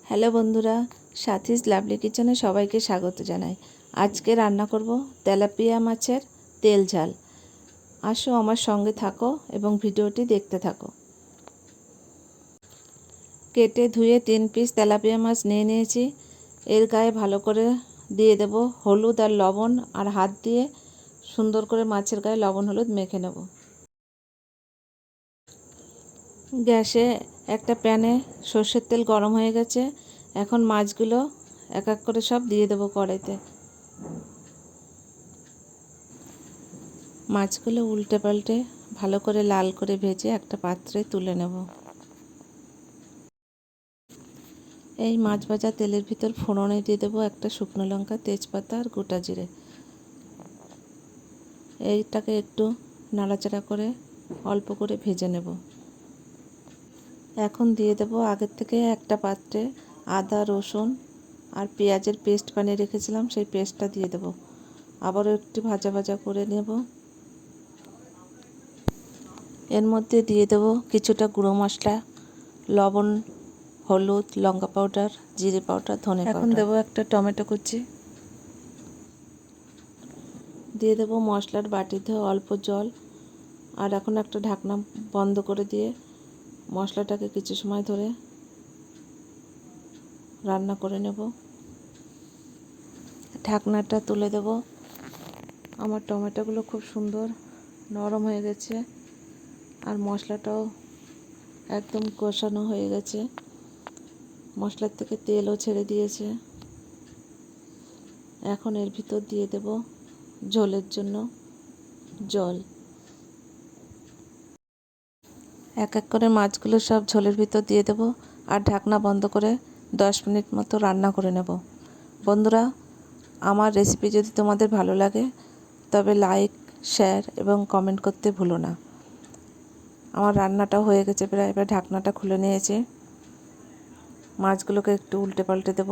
Hello বন্ধুরা, সাথীস lovely কিচেনে সবাইকে স্বাগত জানাই। আজকে রান্না করব তেলাপিয়া মাছের তেল ঝাল। আসো আমার সঙ্গে থাকো এবং ভিডিওটি দেখতে থাকো। কেটে ধুয়ে 3 পিস তেলাপিয়া মাছ নিয়ে নিয়েছি। এর গায়ে ভালো করে দিয়ে দেব হলুদ আর লবণ, আর হাত দিয়ে সুন্দর করে মাছের গায়ে লবণ হলুদ মেখে নেব। গ্যাসে একটা প্যানে সর্ষের তেল গরম হয়ে গেছে। এখন মাছগুলো এক এক করে সব দিয়ে দেবো কড়াইতে। মাছগুলো উল্টে পাল্টে ভালো করে লাল করে ভেজে একটা পাত্রে তুলে নেব। এই মাছ ভাজা তেলের ভিতর ফোড়নে দিয়ে দেবো একটা শুকনো লঙ্কা, তেজপাতা আর গোটা জিরে। এইটাকে একটু নাড়াচাড়া করে অল্প করে ভেজে নেব। এখন দিয়ে দেবো আগের থেকে একটা পাত্রে আদা, রসুন আর পেঁয়াজের পেস্ট বানিয়ে রেখেছিলাম, সেই পেস্টটা দিয়ে দেবো। আবারও একটু ভাজা ভাজা করে নেব। এর মধ্যে দিয়ে দেবো কিছুটা গুঁড়ো মশলা, লবণ, হলুদ, লঙ্কা পাউডার, জিরে পাউডার, ধনে পাউডার। এখন দেবো একটা টমেটো কুচি, দিয়ে দেবো মশলার বাটিতে অল্প জল, আর এখন একটা ঢাকনা বন্ধ করে দিয়ে মশলাটাকে কিছু সময় ধরে রান্না করে নেব। ঢাকনাটা তুলে দেব। আমার টমেটোগুলো খুব সুন্দর নরম হয়ে গেছে, আর মশলাটাও একদম কষানো হয়ে গেছে। মশলার থেকে তেলও ছেড়ে দিয়েছে। এখন এর ভিতর দিয়ে দেব ঝোলের জন্য জল। এক এক করে মাছগুলো সব ঝোলের ভিতর দিয়ে দেব, আর ঢাকনা বন্ধ করে 10 মিনিট মতো রান্না করে নেব। বন্ধুরা, আমার রেসিপি যদি তোমাদের ভালো লাগে তবে লাইক, শেয়ার এবং কমেন্ট করতে ভুলো না। আমার রান্নাটা হয়ে গেছে প্রায়, এবার ঢাকনাটা খুলে নিয়েছি। মাছগুলোকে একটু উল্টে পাল্টে দেব।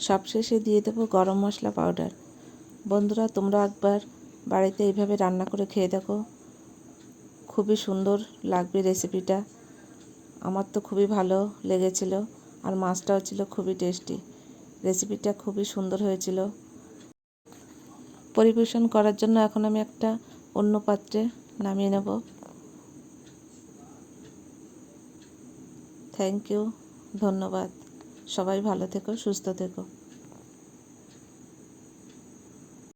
সবশেষে দিয়ে দেবো গরম মশলা পাউডার। বন্ধুরা, তোমরা একবার বাড়িতে এইভাবে রান্না করে খেয়ে দেখো, খুবই সুন্দর লাগবে রেসিপিটা। আমার তো খুবই ভালো লেগেছিল, আর মাছটাও ছিল খুবই টেস্টি। রেসিপিটা খুবই সুন্দর হয়েছিল। পরিবেশন করার জন্য এখন আমি একটা অন্য পাত্রে নামিয়ে নেব। থ্যাংক ইউ, ধন্যবাদ। সবাই ভালো থেকো, সুস্থ থেকো।